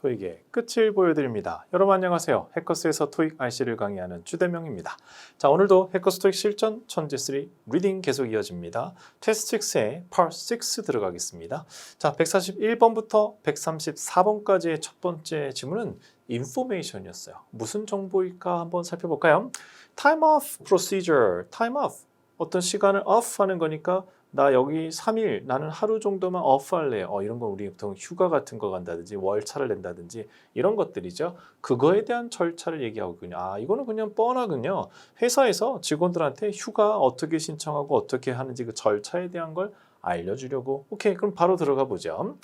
토익의 끝을 보여드립니다. 여러분 안녕하세요. 해커스에서 토익 RC를 강의하는 주대명입니다. 자, 오늘도 해커스 토익 실전 천재 3 리딩 계속 이어집니다. 테스트 6의 Part 6 들어가겠습니다. 자, 141번부터 134번까지의 첫 번째 지문은 information이었어요. 무슨 정보일까 한번 살펴볼까요? Time off procedure. Time off. 어떤 시간을 off 하는 거니까 나 여기 3일 나는 하루 정도만 off 할래. 이런 건 우리 보통 휴가 같은 거 간다든지 월차를 낸다든지 이런 것들이죠. 그거에 대한 절차를 얘기하거든요. 이거는 그냥 뻔하군요. 회사에서 직원들한테 휴가 어떻게 신청하고 어떻게 하는지 그 절차에 대한 걸 알려주려고. 오케이, 그럼 바로 들어가 보죠.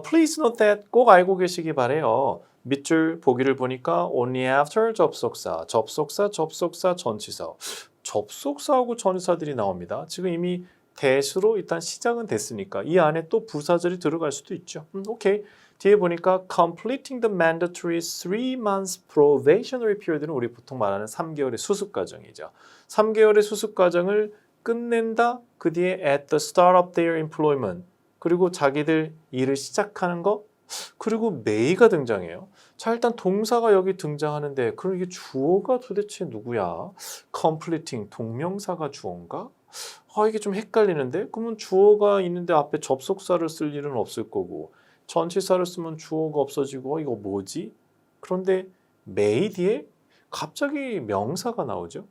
Please note that 꼭 알고 계시기 바래요. 밑줄 보기를 보니까 only after 접속사, 전치사. 접속사하고 전치사들이 나옵니다. 지금 이미 대수로 일단 시작은 됐으니까 이 안에 또 부사절이 들어갈 수도 있죠. 오케이. 뒤에 보니까 completing the mandatory 3 months probationary period는 우리 보통 말하는 3개월의 수습 과정이죠. 3개월의 수습 과정을 끝낸다. 그 뒤에 at the start of their employment. 그리고 자기들 일을 시작하는 거. 그리고 may가 등장해요. 자, 일단 동사가 여기 등장하는데 그럼 이게 주어가 도대체 누구야? completing 동명사가 주어인가? 이게 좀 헷갈리는데? 그러면 주어가 있는데 앞에 접속사를 쓸 일은 없을 거고 전치사를 쓰면 주어가 없어지고 이거 뭐지? 그런데 may 뒤에 갑자기 명사가 나오죠?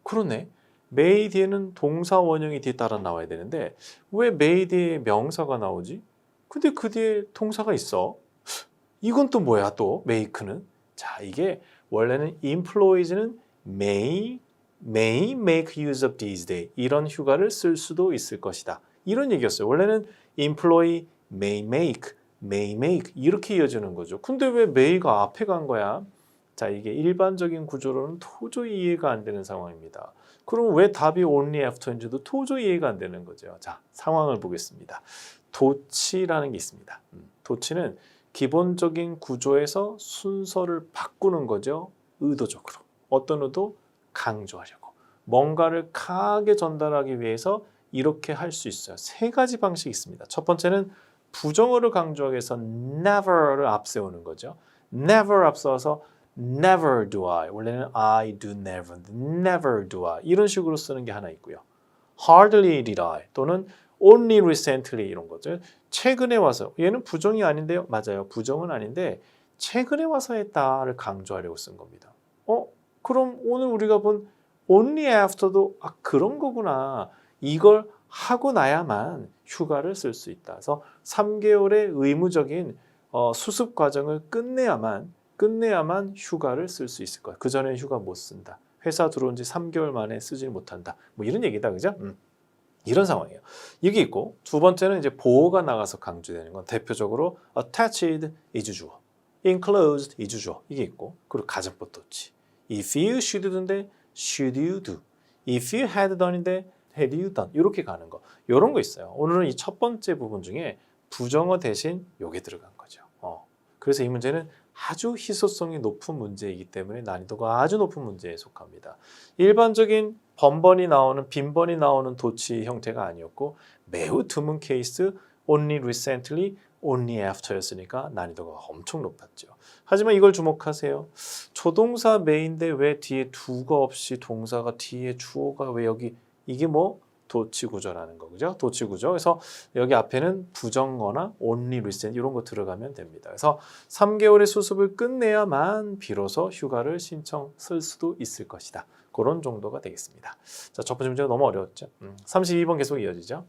그러네. may 뒤에는 동사 원형이 뒤에 따라 나와야 되는데 왜 may 뒤에 명사가 나오지? 근데 그 뒤에 동사가 있어. 이건 또 뭐야 또 make는? 자, 이게 원래는 employees는 may make use of these days. 이런 휴가를 쓸 수도 있을 것이다. 이런 얘기였어요. 원래는 employee may make 이렇게 이어지는 거죠. 근데 왜 may가 앞에 간 거야? 자, 이게 일반적인 구조로는 도저히 이해가 안 되는 상황입니다. 그럼 왜 답이 only after인지도 도저히 이해가 안 되는 거죠. 자, 상황을 보겠습니다. 도치라는 게 있습니다. 도치는 기본적인 구조에서 순서를 바꾸는 거죠. 의도적으로. 어떤 의도? 강조하려고. 뭔가를 강하게 전달하기 위해서 이렇게 할 수 있어요. 세 가지 방식이 있습니다. 첫 번째는 부정어를 강조하기 위해서 never를 앞세우는 거죠. never 앞서서 never do I. 원래는 I do never. never do I. 이런 식으로 쓰는 게 하나 있고요. hardly did I 또는 only recently 이런 거죠. 최근에 와서. 얘는 부정이 아닌데요. 맞아요. 부정은 아닌데 최근에 와서 했다를 강조하려고 쓴 겁니다. 그럼 오늘 우리가 본 only after도 그런 거구나. 이걸 하고 나야만 휴가를 쓸 수 있다. 그래서 3개월의 의무적인 수습 과정을 끝내야만 휴가를 쓸 수 있을 거야. 그전에 휴가 못 쓴다. 회사 들어온 지 3개월 만에 쓰지 못한다. 뭐 이런 얘기다. 그죠? 이런 상황이에요. 이게 있고 두 번째는 이제 보호가 나가서 강조되는 건 대표적으로 attached 이주주어, enclosed 이주주어 이게 있고 그리고 가정법 도치. If you should do인데 should you do. If you had done인데 had you done. 이렇게 가는 거. 이런 거 있어요. 오늘은 이 첫 번째 부분 중에 부정어 대신 요게 들어간 거죠. 그래서 이 문제는 아주 희소성이 높은 문제이기 때문에 난이도가 아주 높은 문제에 속합니다. 일반적인 번번이 나오는 빈번이 나오는 도치 형태가 아니었고 매우 드문 케이스 only recently, only after였으니까 난이도가 엄청 높았죠. 하지만 이걸 주목하세요. 조동사 may인데 왜 뒤에 두가 없이 동사가 뒤에 주어가 왜 여기 이게 뭐 도치 구조라는 거죠. 도치 구조. 그래서 여기 앞에는 부정어나 only recent 이런 거 들어가면 됩니다. 그래서 3개월의 수습을 끝내야만 비로소 휴가를 쓸 수도 있을 것이다. 그런 정도가 되겠습니다. 자, 첫 번째 문제가 너무 어려웠죠. 32번 계속 이어지죠.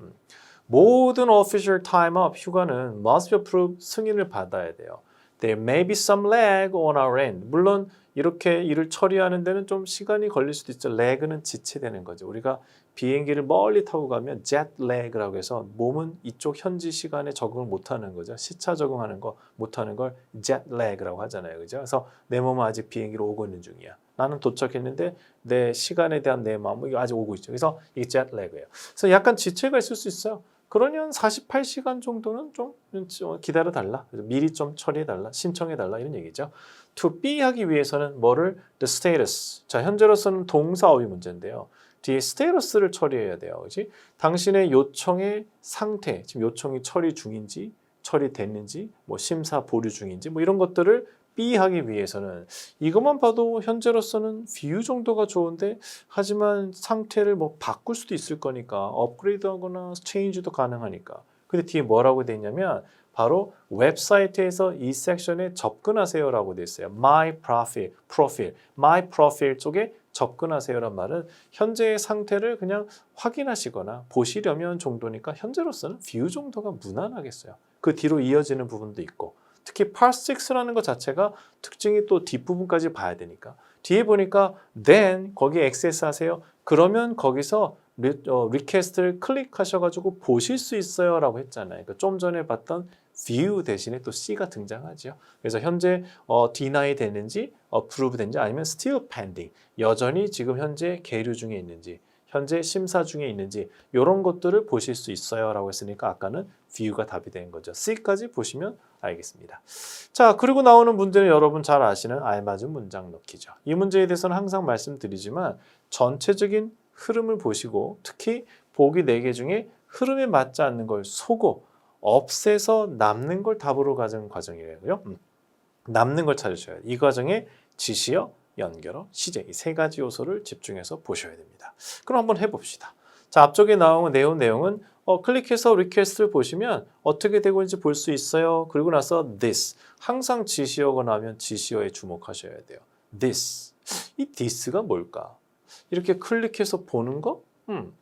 모든 official time off 휴가는 must be approved 승인을 받아야 돼요. There may be some lag on our end. 물론 이렇게 일을 처리하는 데는 좀 시간이 걸릴 수도 있죠. lag는 지체되는 거죠. 우리가 비행기를 멀리 타고 가면 jet lag라고 해서 몸은 이쪽 현지 시간에 적응을 못하는 거죠. 시차 적응하는 거 못하는 걸 jet lag라고 하잖아요. 그죠? 그래서 내 몸은 아직 비행기로 오고 있는 중이야. 나는 도착했는데 내 시간에 대한 내 마음은 아직 오고 있죠. 그래서 이게 jet lag예요. 그래서 약간 지체가 있을 수 있어요. 그러면 48시간 정도는 좀 기다려달라. 미리 좀 처리해달라. 신청해달라. 이런 얘기죠. to be 하기 위해서는 뭐를? the status. 자, 현재로서는 동사어휘 문제인데요. 뒤에 status를 처리해야 돼요. 그렇지? 당신의 요청의 상태, 지금 요청이 처리 중인지 처리됐는지, 뭐 심사 보류 중인지, 뭐 이런 것들을 B 하기 위해서는 이것만 봐도 현재로서는 view 정도가 좋은데 하지만 상태를 뭐 바꿀 수도 있을 거니까 업그레이드하거나 체인지도 가능하니까. 근데 뒤에 뭐라고 돼 있냐면 바로 웹사이트에서 이 섹션에 접근하세요라고 돼 있어요. My profile 쪽에 접근하세요란 말은 현재의 상태를 그냥 확인하시거나 보시려면 정도니까 현재로서는 view 정도가 무난하겠어요. 그 뒤로 이어지는 부분도 있고 특히 Part 6라는 것 자체가 특징이 또 뒷부분까지 봐야 되니까 뒤에 보니까 then 거기에 access 하세요. 그러면 거기서 리퀘스트를 클릭하셔가지고 보실 수 있어요 라고 했잖아요. 그러니까 좀 전에 봤던 view 대신에 또 C가 등장하죠. 그래서 현재 deny 되는지 approve 되는지 아니면 still pending 여전히 지금 현재 계류 중에 있는지 현재 심사 중에 있는지 이런 것들을 보실 수 있어요 라고 했으니까 아까는 view가 답이 된 거죠. C까지 보시면 알겠습니다. 자, 그리고 나오는 문제는 여러분 잘 아시는 알맞은 문장 넣기죠. 이 문제에 대해서는 항상 말씀드리지만 전체적인 흐름을 보시고 특히 보기 4개 중에 흐름에 맞지 않는 걸 쏘고 없애서 남는 걸 답으로 가진 과정이에요. 남는 걸 찾으셔야 돼요. 이 과정에 지시어, 연결어, 시제 이 3가지 요소를 집중해서 보셔야 됩니다. 그럼 한번 해봅시다. 자, 앞쪽에 나온 내용은 클릭해서 리퀘스트를 보시면 어떻게 되고 있는지 볼 수 있어요. 그리고 나서 this 항상 지시어가 나오면 지시어에 주목하셔야 돼요. this 이 this가 뭘까? 이렇게 클릭해서 보는 거?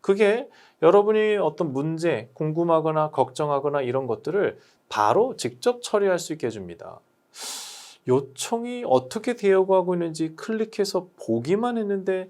그게 여러분이 어떤 문제 궁금하거나 걱정하거나 이런 것들을 바로 직접 처리할 수 있게 해줍니다. 요청이 어떻게 되어가고 있는지 클릭해서 보기만 했는데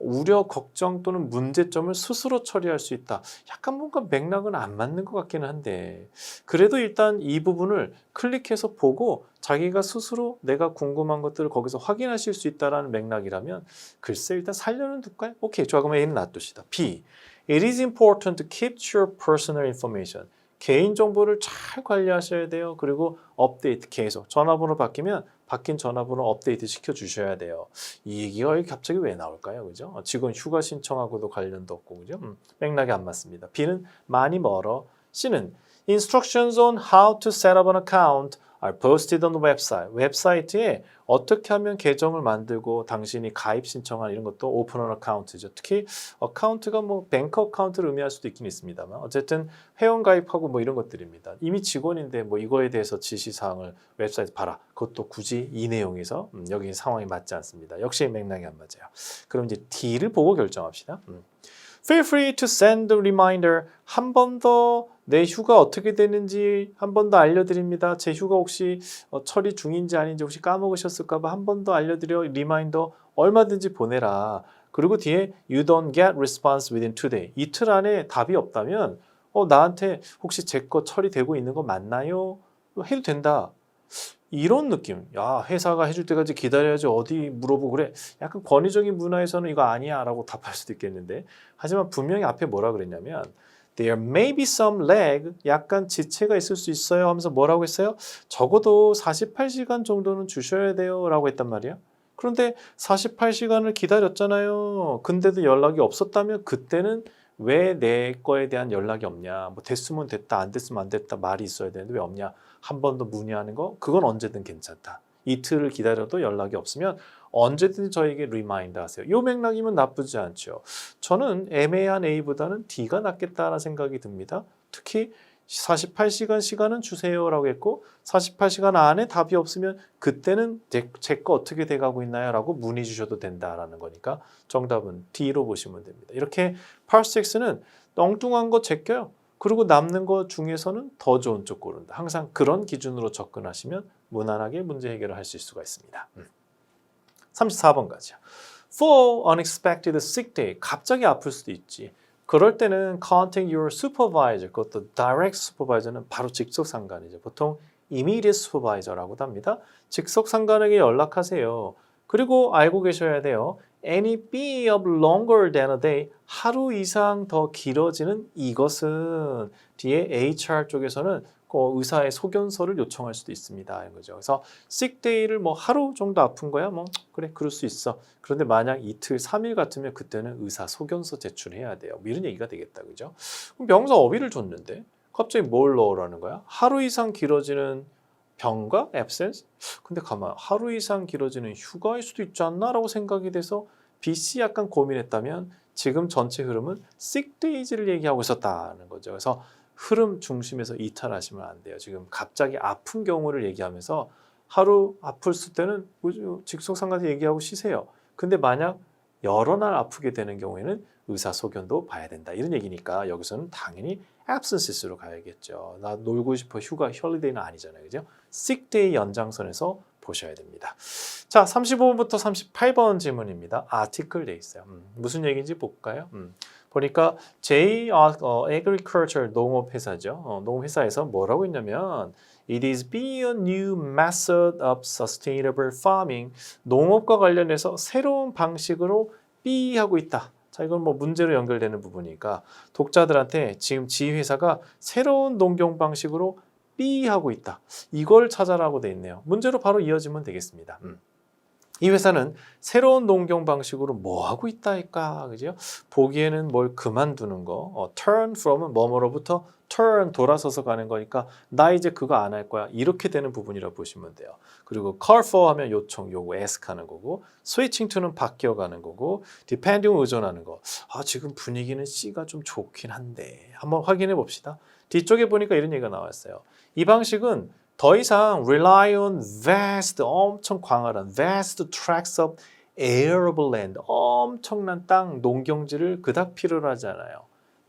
우려, 걱정 또는 문제점을 스스로 처리할 수 있다. 약간 뭔가 맥락은 안 맞는 것 같기는 한데 그래도 일단 이 부분을 클릭해서 보고 자기가 스스로 내가 궁금한 것들을 거기서 확인하실 수 있다는 맥락이라면 글쎄 일단 살려는 둘까요? 오케이, 좋아. 그러면 A는 놔둡시다. B. It is important to keep your personal information. 개인정보를 잘 관리하셔야 돼요. 그리고 업데이트 계속. 전화번호 바뀌면 바뀐 전화번호 업데이트 시켜주셔야 돼요. 이 얘기가 갑자기 왜 나올까요? 그죠? 직원 휴가 신청하고도 관련도 없고, 그죠? 맥락이 안 맞습니다. B는 많이 멀어. C는 Instructions on how to set up an account are posted on the website. 웹사이트에 어떻게 하면 계정을 만들고 당신이 가입 신청한 이런 것도 오픈 온 어카운트죠. 특히 어카운트가 뭐 뱅크 어카운트를 의미할 수도 있긴 있습니다만 어쨌든 회원 가입하고 뭐 이런 것들입니다. 이미 직원인데 뭐 이거에 대해서 지시사항을 웹사이트 봐라. 그것도 굳이 이 내용에서 여기 상황이 맞지 않습니다. 역시 맥락이 안 맞아요. 그럼 이제 D를 보고 결정합시다. Feel free to send a reminder. 한 번 더 내 휴가 어떻게 되는지 한 번 더 알려드립니다. 제 휴가 혹시 처리 중인지 아닌지 혹시 까먹으셨을까 봐 한 번 더 알려드려. 리마인더 얼마든지 보내라. 그리고 뒤에 You don't get response within 2 days. 이틀 안에 답이 없다면 나한테 혹시 제 거 처리되고 있는 거 맞나요? 해도 된다. 이런 느낌. 야, 회사가 해줄 때까지 기다려야지 어디 물어보고 그래. 약간 권위적인 문화에서는 이거 아니야 라고 답할 수도 있겠는데 하지만 분명히 앞에 뭐라 그랬냐면 There may be some lag, 약간 지체가 있을 수 있어요 하면서 뭐라고 했어요? 적어도 48시간 정도는 주셔야 돼요 라고 했단 말이야. 그런데 48시간을 기다렸잖아요. 근데도 연락이 없었다면 그때는 왜 내 거에 대한 연락이 없냐. 뭐 됐으면 됐다, 안 됐으면 안 됐다 말이 있어야 되는데 왜 없냐. 한 번 더 문의하는 거 그건 언제든 괜찮다. 이틀을 기다려도 연락이 없으면 언제든 저에게 리마인드 하세요. 이 맥락이면 나쁘지 않죠. 저는 애매한 A보다는 D가 낫겠다는 생각이 듭니다. 특히 48시간 시간은 주세요라고 했고 48시간 안에 답이 없으면 그때는 제 거 어떻게 돼가고 있나요? 라고 문의 주셔도 된다라는 거니까 정답은 D로 보시면 됩니다. 이렇게 Part 6는 엉뚱한 거 제껴요. 그리고 남는 것 중에서는 더 좋은 쪽 고른다. 항상 그런 기준으로 접근하시면 무난하게 문제 해결을 하실 수가 있습니다. 34번까지요. For unexpected sick day. 갑자기 아플 수도 있지. 그럴 때는 contact your supervisor. 그것도 direct supervisor는 바로 직속 상관이죠. 보통 immediate supervisor라고도 합니다. 직속 상관에게 연락하세요. 그리고 알고 계셔야 돼요. Any be of longer than a day. 하루 이상 더 길어지는 이것은 뒤에 HR 쪽에서는 의사의 소견서를 요청할 수도 있습니다. 이런 거죠. 그래서 sick day를 뭐 하루 정도 아픈 거야? 뭐 그래 그럴 수 있어. 그런데 만약 이틀, 3일 같으면 그때는 의사 소견서 제출해야 돼요. 뭐 이런 얘기가 되겠다. 그죠? 그럼 명사 어휘를 줬는데 갑자기 뭘 넣으라는 거야? 하루 이상 길어지는 병가? absence? 근데 가만 하루 이상 길어지는 휴가일 수도 있지 않나? 라고 생각이 돼서 BC 약간 고민했다면 지금 전체 흐름은 sick days를 얘기하고 있었다는 거죠. 그래서 흐름 중심에서 이탈하시면 안 돼요. 지금 갑자기 아픈 경우를 얘기하면서 하루 아플 때는 직속상관에서 얘기하고 쉬세요. 근데 만약 여러 날 아프게 되는 경우에는 의사소견도 봐야 된다. 이런 얘기니까 여기서는 당연히 absences로 가야겠죠. 나 놀고 싶어 휴가, 헐리데이는 아니잖아요. 그죠? sick day 연장선에서 보셔야 됩니다. 자, 35번부터 38번 질문입니다. article 돼 있어요. 무슨 얘기인지 볼까요? 보니까 J Agriculture 농업회사죠. 농업회사에서 뭐라고 했냐면 It is being a new method of sustainable farming. 농업과 관련해서 새로운 방식으로 B하고 있다. 자, 이건 뭐 문제로 연결되는 부분이니까 독자들한테 지금 지 회사가 새로운 농경 방식으로 B하고 있다. 이걸 찾아라고 돼 있네요. 문제로 바로 이어지면 되겠습니다. 이 회사는 새로운 농경 방식으로 뭐 하고 있다 할까? 그죠? 보기에는 뭘 그만두는 거. turn from은 뭐뭐로부터 turn 돌아서서 가는 거니까 나 이제 그거 안 할 거야. 이렇게 되는 부분이라고 보시면 돼요. 그리고 call for 하면 요청, 요구, ask 하는 거고 switching to는 바뀌어가는 거고 depending 의존하는 거. 아, 지금 분위기는 C가 좀 좋긴 한데 한번 확인해 봅시다. 뒤쪽에 보니까 이런 얘기가 나왔어요. 이 방식은 더 이상 rely on vast, 엄청 광활한 vast tracts of arable land, 엄청난 땅, 농경지를 그닥 필요로 하지 않아요.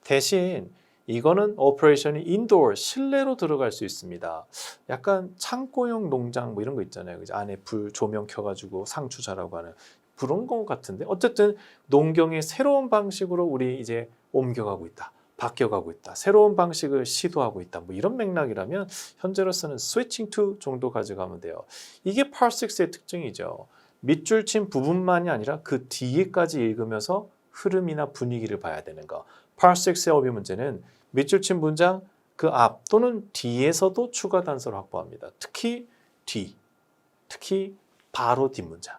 대신 이거는 오퍼레이션이 인도어, 실내로 들어갈 수 있습니다. 약간 창고형 농장 뭐 이런 거 있잖아요. 그죠? 안에 불 조명 켜가지고 상추 자라고 하는 그런 거 같은데 어쨌든 농경의 새로운 방식으로 우리 이제 옮겨가고 있다. 바뀌어가고 있다. 새로운 방식을 시도하고 있다. 뭐 이런 맥락이라면 현재로서는 switching to 정도 가져가면 돼요. 이게 part 6의 특징이죠. 밑줄 친 부분만이 아니라 그 뒤에까지 읽으면서 흐름이나 분위기를 봐야 되는 거. part 6의 어휘 문제는 밑줄 친 문장 그 앞 또는 뒤에서도 추가 단서를 확보합니다. 특히 뒤, 특히 바로 뒷문장.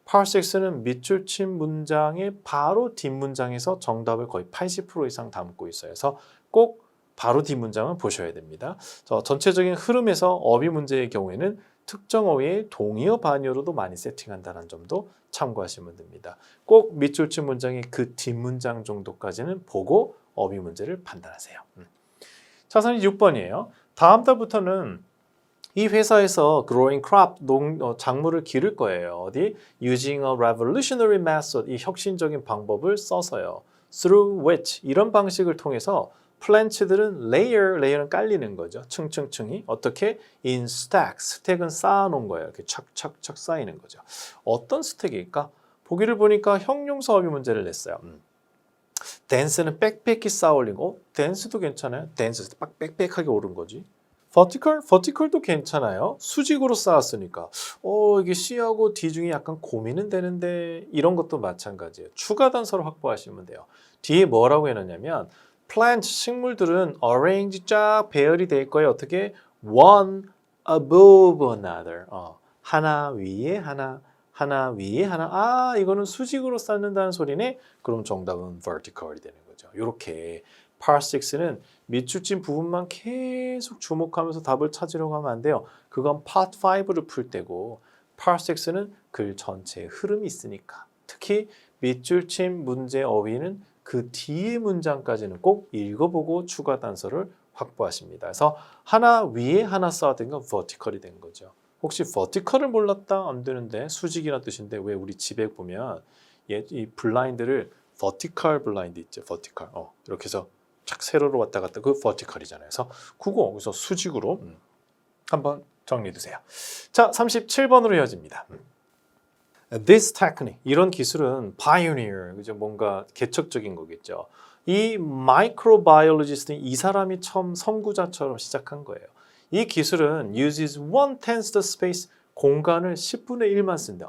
part 6는 밑줄 친 문장의 바로 뒷문장에서 정답을 거의 80% 이상 담고 있어요. 그래서 꼭 바로 뒷문장을 보셔야 됩니다. 전체적인 흐름에서 어휘 문제의 경우에는 특정 어휘의 동의어 반의어로도 많이 세팅한다는 점도 참고하시면 됩니다. 꼭 밑줄 친 문장의 그 뒷문장 정도까지는 보고 어휘 문제를 판단하세요. 차선이 6번이에요. 다음 달부터는 이 회사에서 growing crop, 작물을 기를 거예요. 어디? Using a revolutionary method, 이 혁신적인 방법을 써서요. Through which, 이런 방식을 통해서 plant들은 layer는 깔리는 거죠. 층층층이. 어떻게? In stacks, 스택은 쌓아놓은 거예요. 이렇게 착착착 쌓이는 거죠. 어떤 스택일까? 보기를 보니까 형용사 어휘 문제를 냈어요. dance는 빽빽히 쌓아올린 거. dance도 괜찮아요. dance, 빽빽하게 오른 거지. vertical도 괜찮아요. 수직으로 쌓았으니까. 이게 C하고 D 중에 약간 고민은 되는데 이런 것도 마찬가지예요. 추가 단서를 확보하시면 돼요. 뒤에 뭐라고 해놨냐면 plant, 식물들은 arrange 쫙 배열이 될 거예요. 어떻게? one above another. 하나 위에 하나, 하나 위에 하나. 아, 이거는 수직으로 쌓는다는 소리네. 그럼 정답은 vertical이 되는 거죠. 이렇게 part 6는 밑줄 친 부분만 계속 주목하면서 답을 찾으려고 하면 안 돼요. 그건 part 5를 풀 때고 part 6는 글 전체의 흐름이 있으니까. 특히 밑줄 친 문제 어휘는 그 뒤의 문장까지는 꼭 읽어보고 추가 단서를 확보하십니다. 그래서 하나 위에 하나 쌓아둔 건 vertical이 된 거죠. 혹시 vertical을 몰랐다? 안 되는데 수직이라는 뜻인데 왜 우리 집에 보면 이 블라인드를 vertical 블라인드 있죠. vertical. 이렇게 해서 착 세로로 왔다 갔다 그 vertical이잖아요. 그래서 그거 여기서 수직으로 한번 정리해 두세요. 자, 37번으로 이어집니다. This technique, 이런 기술은 pioneer, 그죠? 뭔가 개척적인 거겠죠. 이 microbiologist는 이 사람이 처음 선구자처럼 시작한 거예요. 이 기술은 uses 1/10 the space, 공간을 10분의 1만 쓴다.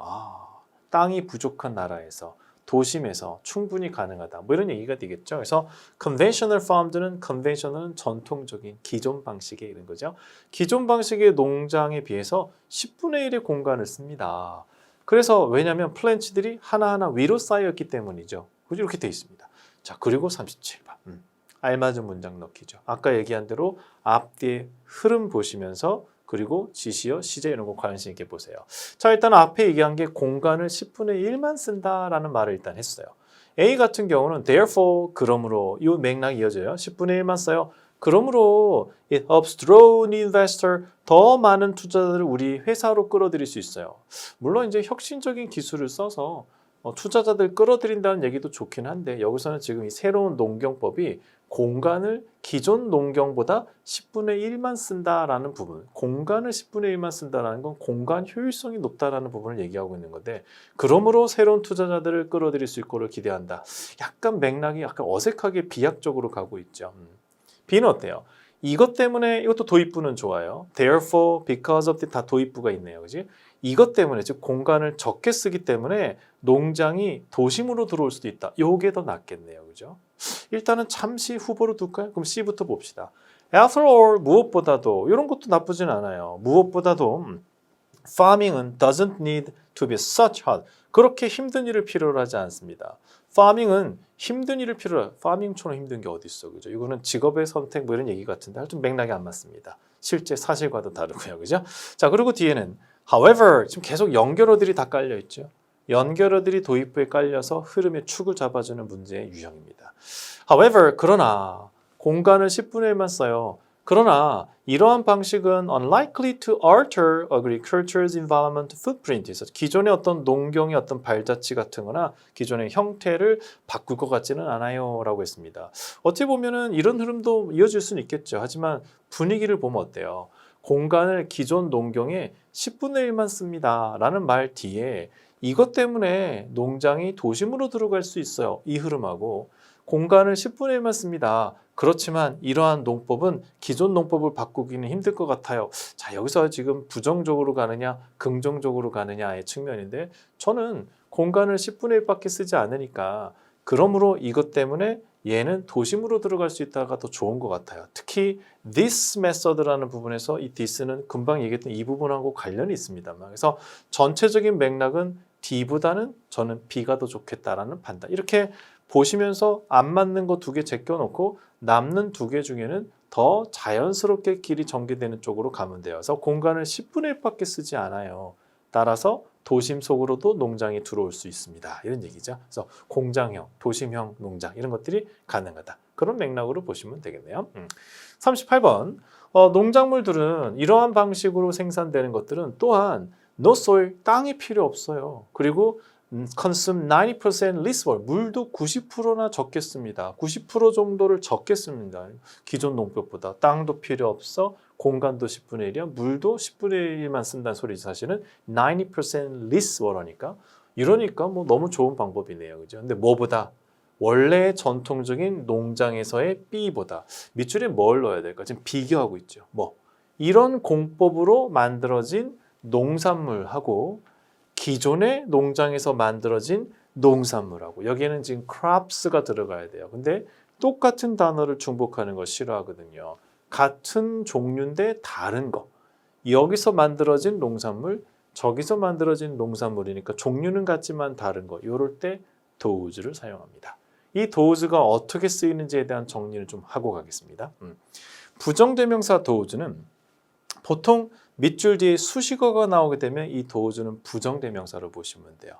땅이 부족한 나라에서 도심에서 충분히 가능하다. 뭐 이런 얘기가 되겠죠. 그래서 conventional farm들은 conventional은 전통적인 기존 방식의 이런 거죠. 기존 방식의 농장에 비해서 10분의 1의 공간을 씁니다. 그래서 왜냐하면 플랜츠들이 하나하나 위로 쌓였기 때문이죠. 이렇게 돼 있습니다. 자, 그리고 37번. 알맞은 문장 넣기죠. 아까 얘기한 대로 앞뒤의 흐름 보시면서 그리고 지시어, 시제 이런 거 관심 있게 보세요. 자, 일단 앞에 얘기한 게 공간을 10분의 1만 쓴다라는 말을 일단 했어요. A 같은 경우는 therefore, 그러므로 이 맥락이 이어져요. 10분의 1만 써요. 그러므로 it helps draw new investor, 더 많은 투자자들을 우리 회사로 끌어들일 수 있어요. 물론 이제 혁신적인 기술을 써서 투자자들 끌어들인다는 얘기도 좋긴 한데 여기서는 지금 이 새로운 농경법이 공간을 기존 농경보다 10분의 1만 쓴다라는 부분, 공간을 10분의 1만 쓴다라는 건 공간 효율성이 높다라는 부분을 얘기하고 있는 건데 그러므로 새로운 투자자들을 끌어들일 수 있을 거를 기대한다. 약간 맥락이 약간 어색하게 비약적으로 가고 있죠. B는 어때요? 이것 때문에 이것도 도입부는 좋아요. Therefore, because of 다 도입부가 있네요. 그지? 이것 때문에 즉 공간을 적게 쓰기 때문에 농장이 도심으로 들어올 수도 있다. 요게 더 낫겠네요. 그죠? 일단은 잠시 후보로 둘까요? 그럼 C부터 봅시다. After all, 무엇보다도 이런 것도 나쁘진 않아요. 무엇보다도 farming은 doesn't need to be such hard. 그렇게 힘든 일을 필요로 하지 않습니다. farming은 힘든 일을 필요로 farming처럼 힘든 게 어디 있어, 그죠? 이거는 직업의 선택 뭐 이런 얘기 같은데 하여튼 맥락이 안 맞습니다. 실제 사실과도 다르고요, 그죠? 자, 그리고 뒤에는 however 지금 계속 연결어들이 다 깔려 있죠. 연결어들이 도입부에 깔려서 흐름의 축을 잡아주는 문제의 유형입니다. However, 그러나 공간을 10분의 1만 써요. 그러나 이러한 방식은 unlikely to alter agriculture's environment footprint. 기존의 어떤 농경의 어떤 발자취 같은 거나 기존의 형태를 바꿀 것 같지는 않아요 라고 했습니다. 어찌 보면은 이런 흐름도 이어질 수는 있겠죠. 하지만 분위기를 보면 어때요? 공간을 기존 농경에 10분의 1만 씁니다 라는 말 뒤에 이것 때문에 농장이 도심으로 들어갈 수 있어요. 이 흐름하고 공간을 10분의 1만 씁니다. 그렇지만 이러한 농법은 기존 농법을 바꾸기는 힘들 것 같아요. 자, 여기서 지금 부정적으로 가느냐 긍정적으로 가느냐의 측면인데 저는 공간을 10분의 1밖에 쓰지 않으니까 그러므로 이것 때문에 얘는 도심으로 들어갈 수 있다가 더 좋은 것 같아요. 특히 this method라는 부분에서 이 this는 금방 얘기했던 이 부분하고 관련이 있습니다만 그래서 전체적인 맥락은 D보다는 저는 B가 더 좋겠다라는 판단. 이렇게 보시면서 안 맞는 거 2개 제껴놓고 남는 2개 중에는 더 자연스럽게 길이 전개되는 쪽으로 가면 돼요. 그래서 공간을 10분의 1밖에 쓰지 않아요. 따라서 도심 속으로도 농장이 들어올 수 있습니다. 이런 얘기죠. 그래서 공장형, 도심형 농장 이런 것들이 가능하다. 그런 맥락으로 보시면 되겠네요. 38번 농작물들은 이러한 방식으로 생산되는 것들은 또한 no soil, 땅이 필요 없어요. 그리고 consume 90% less water, 물도 90%나 적게 씁니다. 90% 정도를 적게 씁니다. 기존 농법보다 땅도 필요 없어, 공간도 10분의 1이야, 물도 10분의 1만 쓴다는 소리지 사실은 90% less water니까 이러니까 뭐 너무 좋은 방법이네요. 그죠? 근데 뭐보다 원래 전통적인 농장에서의 B보다 밑줄에 뭘 넣어야 될까? 지금 비교하고 있죠. 뭐 이런 공법으로 만들어진 농산물하고 기존의 농장에서 만들어진 농산물하고 여기에는 지금 crops가 들어가야 돼요. 근데 똑같은 단어를 중복하는 거 싫어하거든요. 같은 종류인데 다른 거. 여기서 만들어진 농산물, 저기서 만들어진 농산물이니까 종류는 같지만 다른 거. 이럴 때 dose를 사용합니다. 이 dose가 어떻게 쓰이는지에 대한 정리를 좀 하고 가겠습니다. 부정대명사 dose는 보통 밑줄 뒤에 수식어가 나오게 되면 이 dose는 부정대명사로 보시면 돼요.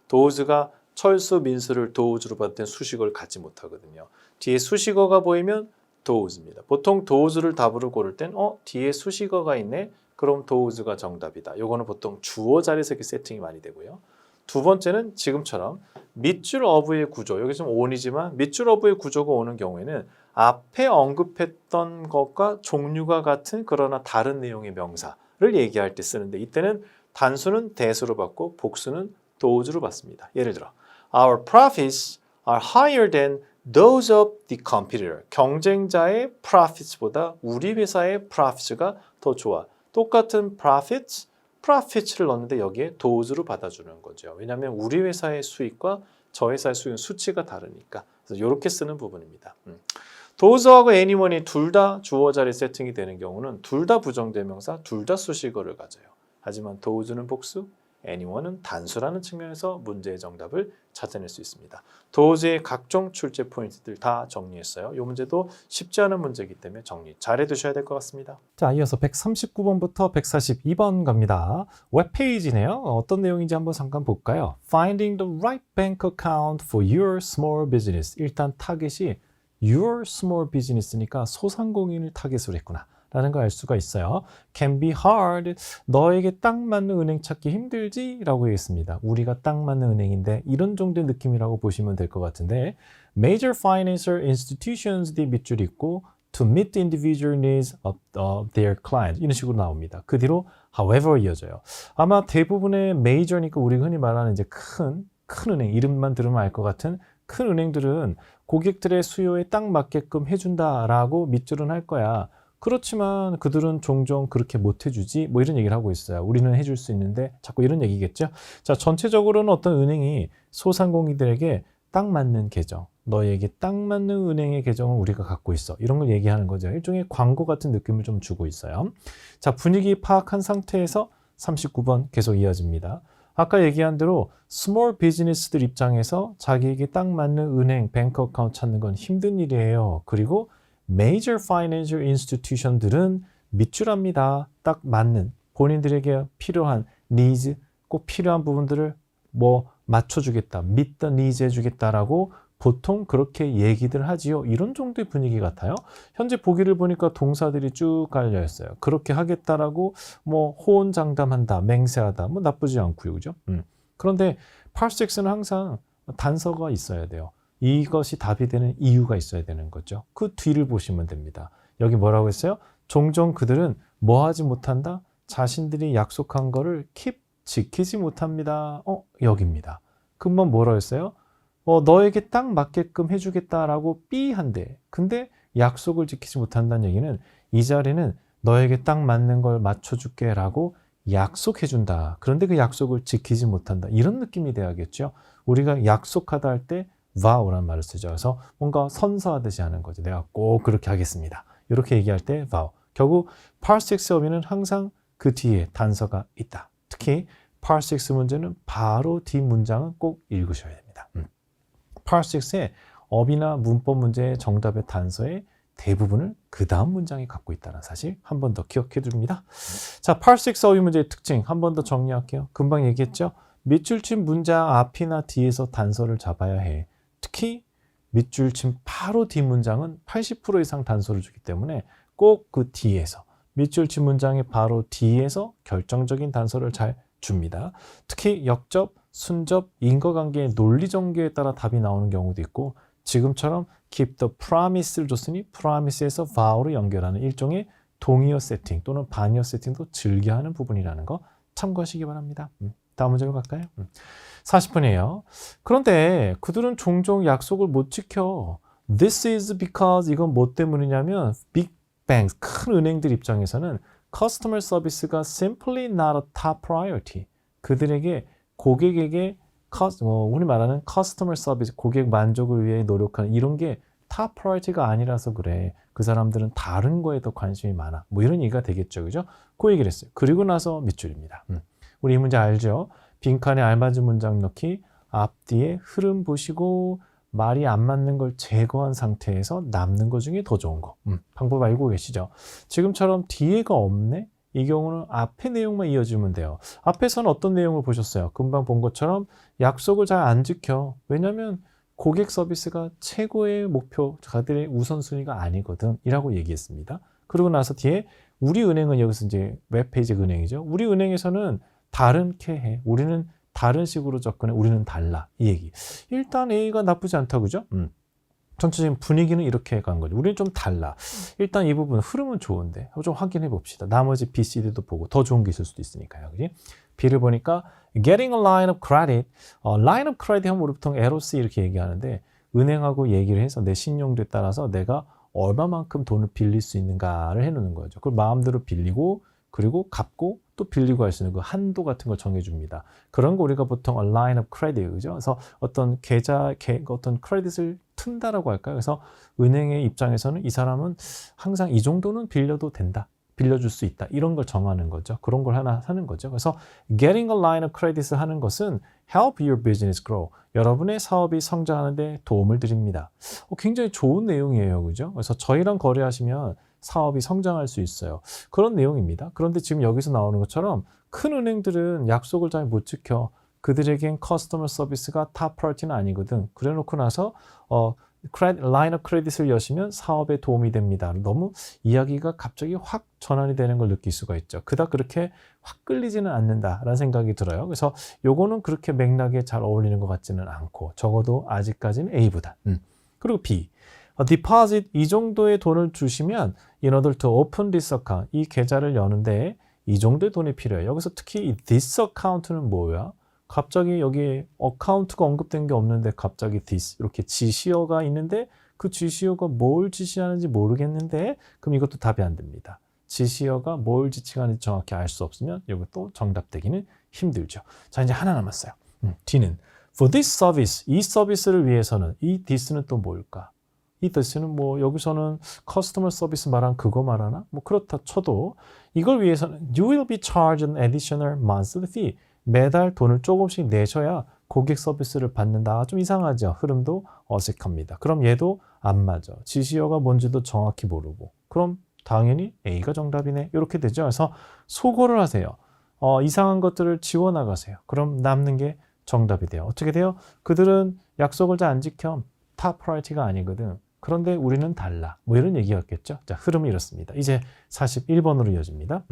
dose가 철수, 민수를 dose로 받을 땐 수식어를 갖지 못하거든요. 뒤에 수식어가 보이면 dose입니다. 보통 dose를 답으로 고를 땐 뒤에 수식어가 있네? 그럼 dose가 정답이다. 요거는 보통 주어 자리에서 이렇게 세팅이 많이 되고요. 두 번째는 지금처럼 밑줄 어부의 구조, 여기 좀 on이지만 밑줄 어부의 구조가 오는 경우에는 앞에 언급했던 것과 종류가 같은 그러나 다른 내용의 명사를 얘기할 때 쓰는데 이때는 단수는 대수로 받고 복수는 dose로 받습니다. 예를 들어 Our profits are higher than those of the competitor. 경쟁자의 profits보다 우리 회사의 profits가 더 좋아. 똑같은 profits를 넣는데 여기에 dose로 받아주는 거죠. 왜냐하면 우리 회사의 수익과 저 회사의 수익은 수치가 다르니까. 그래서 이렇게 쓰는 부분입니다. dose하고 anyone이 둘 다 주어 자리 세팅이 되는 경우는 둘 다 부정대명사, 둘 다 수식어를 가져요. 하지만 dose는 복수, anyone은 단수라는 측면에서 문제의 정답을 찾아낼 수 있습니다. 도저히 각종 출제 포인트들 다 정리했어요. 이 문제도 쉽지 않은 문제이기 때문에 정리 잘 해두셔야 될 것 같습니다. 자, 이어서 139번부터 142번 갑니다. 웹페이지네요. 어떤 내용인지 한번 잠깐 볼까요? Finding the right bank account for your small business. 일단 타겟이 your small business니까 소상공인을 타겟으로 했구나 라는 걸 알 수가 있어요. Can be hard. 너에게 딱 맞는 은행 찾기 힘들지? 라고 했습니다. 우리가 딱 맞는 은행인데 이런 정도의 느낌이라고 보시면 될 것 같은데 Major financial institutions 뒤에 밑줄이 있고 To meet the individual needs of their clients 이런 식으로 나옵니다. 그 뒤로 however 이어져요. 아마 대부분의 major니까 우리가 흔히 말하는 이제 큰 은행 이름만 들으면 알 것 같은 큰 은행들은 고객들의 수요에 딱 맞게끔 해준다라고 밑줄은 할 거야. 그렇지만 그들은 종종 그렇게 못 해주지 뭐 이런 얘기를 하고 있어요. 우리는 해줄 수 있는데 자꾸 이런 얘기겠죠. 자, 전체적으로는 어떤 은행이 소상공인들에게 딱 맞는 계정, 너에게 딱 맞는 은행의 계정을 우리가 갖고 있어. 이런 걸 얘기하는 거죠. 일종의 광고 같은 느낌을 좀 주고 있어요. 자, 분위기 파악한 상태에서 39번 계속 이어집니다. 아까 얘기한 대로 스몰 비즈니스들 입장에서 자기에게 딱 맞는 은행, 뱅크 어카운트 찾는 건 힘든 일이에요. 그리고 Major Financial Institution들은 밑줄합니다. 딱 맞는 본인들에게 필요한 needs, 꼭 필요한 부분들을 뭐 맞춰주겠다, meet the needs 해주겠다라고 보통 그렇게 얘기들 하지요. 이런 정도의 분위기 같아요. 현재 보기를 보니까 동사들이 쭉 깔려 있어요. 그렇게 하겠다라고 뭐 호언장담한다, 맹세하다, 뭐 나쁘지 않고요, 그죠? 그런데 past tense는 항상 단서가 있어야 돼요. 이것이 답이 되는 이유가 있어야 되는 거죠. 그 뒤를 보시면 됩니다. 여기 뭐라고 했어요? 종종 그들은 뭐 하지 못한다? 자신들이 약속한 거를 지키지 못합니다. 여기입니다. 금방 뭐라고 했어요? 너에게 딱 맞게끔 해주겠다라고 한대. 근데 약속을 지키지 못한다는 얘기는 이 자리는 너에게 딱 맞는 걸 맞춰줄게 라고 약속해준다. 그런데 그 약속을 지키지 못한다. 이런 느낌이 돼야겠죠. 우리가 약속하다 할 때 vow라는 말을 쓰죠. 그래서 뭔가 선서하듯이 하는 거죠. 내가 꼭 그렇게 하겠습니다. 이렇게 얘기할 때 vow. 결국 past tense 어휘는 항상 그 뒤에 단서가 있다. 특히 past tense 문제는 바로 뒷 문장은 꼭 읽으셔야 됩니다. past tense의 어휘나 문법 문제의 정답의 단서의 대부분을 그 다음 문장이 갖고 있다는 사실 한 번 더 기억해 둡니다. 자, past tense 어휘 문제의 특징 한 번 더 정리할게요. 금방 얘기했죠? 밑줄 친 문장 앞이나 뒤에서 단서를 잡아야 해. 특히 밑줄 친 바로 뒷 문장은 80% 이상 단서를 주기 때문에 꼭 그 뒤에서 밑줄 친 문장의 바로 뒤에서 결정적인 단서를 잘 줍니다. 특히 역접, 순접, 인과관계의 논리 전개에 따라 답이 나오는 경우도 있고 지금처럼 keep the promise를 줬으니 promise에서 vow로 연결하는 일종의 동의어 세팅 또는 반의어 세팅도 즐겨하는 부분이라는 거 참고하시기 바랍니다. 다음 문제로 갈까요? 40분이에요. 그런데 그들은 종종 약속을 못 지켜. This is because 이건 뭐 때문이냐면 big banks, 큰 은행들 입장에서는 customer service가 simply not a top priority. 그들에게 고객에게 우리 말하는 customer service, 고객 만족을 위해 노력하는 이런 게 top priority가 아니라서 그래. 그 사람들은 다른 거에 더 관심이 많아. 뭐 이런 얘기가 되겠죠. 그죠? 그 얘기를 했어요. 그리고 나서 밑줄입니다. 우리 이 문제 알죠? 빈칸에 알맞은 문장 넣기, 앞뒤에 흐름 보시고 말이 안 맞는 걸 제거한 상태에서 남는 것 중에 더 좋은 거. 방법 알고 계시죠? 지금처럼 뒤에가 없네? 이 경우는 앞의 내용만 이어주면 돼요. 앞에서는 어떤 내용을 보셨어요? 금방 본 것처럼 약속을 잘 안 지켜. 왜냐하면 고객 서비스가 최고의 목표, 자들의 우선순위가 아니거든. 이라고 얘기했습니다. 그리고 나서 뒤에 우리 은행은 여기서 이제 웹페이지 은행이죠. 우리 은행에서는 다른게 해. 우리는 다른 식으로 접근해. 우리는 달라. 이 얘기. 일단 A가 나쁘지 않다. 그죠? 전체적인 분위기는 이렇게 간 거죠. 우리는 좀 달라. 일단 이 부분 흐름은 좋은데 좀 확인해 봅시다. 나머지 B, C, D도 보고 더 좋은 게 있을 수도 있으니까요. 그지? B를 보니까 getting a line of credit. line of credit 하면 우리 보통 LOC 이렇게 얘기하는데 은행하고 얘기를 해서 내 신용도에 따라서 내가 얼마만큼 돈을 빌릴 수 있는가를 해놓는 거죠. 그걸 마음대로 빌리고 그리고 갚고 또 빌리고 할 수 있는 그 한도 같은 걸 정해줍니다. 그런 거 우리가 보통 a line of credit, 그죠? 그래서 어떤 어떤 크레딧을 튼다라고 할까요? 그래서 은행의 입장에서는 이 사람은 항상 이 정도는 빌려도 된다. 빌려줄 수 있다. 이런 걸 정하는 거죠. 그런 걸 하나 하는 거죠. 그래서 getting a line of credit 하는 것은 help your business grow. 여러분의 사업이 성장하는 데 도움을 드립니다. 굉장히 좋은 내용이에요. 그죠? 그래서 저희랑 거래하시면 사업이 성장할 수 있어요. 그런 내용입니다. 그런데 지금 여기서 나오는 것처럼 큰 은행들은 약속을 잘 못 지켜. 그들에겐 커스터머 서비스가 탑 프라이어티는 아니거든. 그래 놓고 나서 라인 업 크레딧을 여시면 사업에 도움이 됩니다. 너무 이야기가 갑자기 확 전환이 되는 걸 느낄 수가 있죠. 그닥 그렇게 확 끌리지는 않는다라는 생각이 들어요. 그래서 요거는 그렇게 맥락에 잘 어울리는 것 같지는 않고 적어도 아직까지는 A보다. 그리고 B. deposit 이 정도의 돈을 주시면 in order to open this account 이 계좌를 여는데 이 정도의 돈이 필요해요. 여기서 특히 이 this account는 뭐야? 갑자기 여기 어카운트가 언급된 게 없는데 갑자기 this 이렇게 지시어가 있는데 그 지시어가 뭘 지시하는지 모르겠는데 그럼 이것도 답이 안 됩니다. 지시어가 뭘 지칭하는지 정확히 알 수 없으면 이것도 정답되기는 힘들죠. 자, 이제 하나 남았어요. D는 for this service 이 서비스를 위해서는 이 this는 또 뭘까? 이 this는 뭐 여기서는 커스터머 서비스 말한 그거 말하나? 뭐 그렇다 쳐도 이걸 위해서는 you will be charged an additional monthly fee 매달 돈을 조금씩 내셔야 고객 서비스를 받는다. 좀 이상하죠. 흐름도 어색합니다. 그럼 얘도 안 맞아. 지시어가 뭔지도 정확히 모르고. 그럼 당연히 A가 정답이네. 이렇게 되죠. 그래서 소거를 하세요. 이상한 것들을 지워나가세요. 그럼 남는 게 정답이 돼요. 어떻게 돼요? 그들은 약속을 잘 안 지켜. 탑 프라이어티가 아니거든. 그런데 우리는 달라. 뭐 이런 얘기였겠죠. 자, 흐름이 이렇습니다. 이제 41번으로 이어집니다.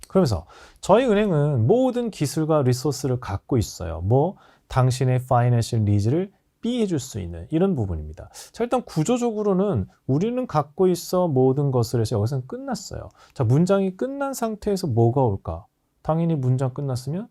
그러면서 저희 은행은 모든 기술과 리소스를 갖고 있어요. 뭐 당신의 파이낸셜 니즈를 B해 줄 수 있는 이런 부분입니다. 자, 일단 구조적으로는 우리는 갖고 있어 모든 것을 해서 여기서는 끝났어요. 자, 문장이 끝난 상태에서 뭐가 올까? 당연히 문장 끝났으면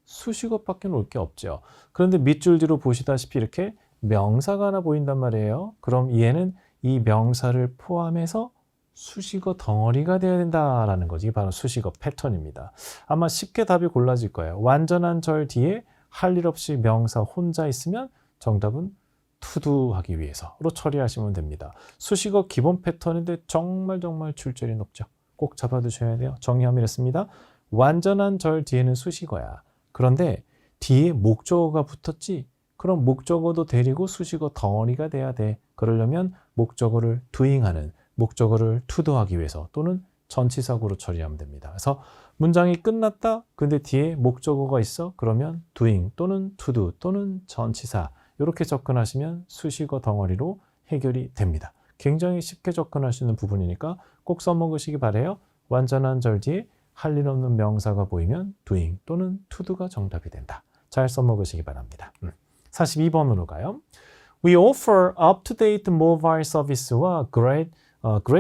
수식어밖에 올 게 없죠. 그런데 밑줄 뒤로 보시다시피 이렇게 명사가 하나 보인단 말이에요. 그럼 얘는 이 명사를 포함해서 수식어 덩어리가 되어야 된다라는 거지. 이게 바로 수식어 패턴입니다. 아마 쉽게 답이 골라질 거예요. 완전한 절 뒤에 할 일 없이 명사 혼자 있으면 정답은 to 하기 위해서로 처리하시면 됩니다. 수식어 기본 패턴인데 정말 출제율이 높죠. 꼭 잡아두셔야 돼요. 정리하면 이렇습니다. 완전한 절 뒤에는 수식어야. 그런데 뒤에 목적어가 붙었지? 그럼 목적어도 데리고 수식어 덩어리가 돼야 돼. 그러려면 목적어를 doing하는 목적어를 to도하기 위해서 또는 전치사구로 처리하면 됩니다. 그래서 문장이 끝났다. 근데 뒤에 목적어가 있어. 그러면 doing 또는 to do 또는 전치사 이렇게 접근하시면 수식어 덩어리로 해결이 됩니다. 굉장히 쉽게 접근할 수 있는 부분이니까 꼭 써먹으시기 바래요. 완전한 절 뒤에 할 일 없는 명사가 보이면 doing 또는 to do가 정답이 된다. 잘 써먹으시기 바랍니다. 42번으로 가요. We offer up-to-date mobile service와 great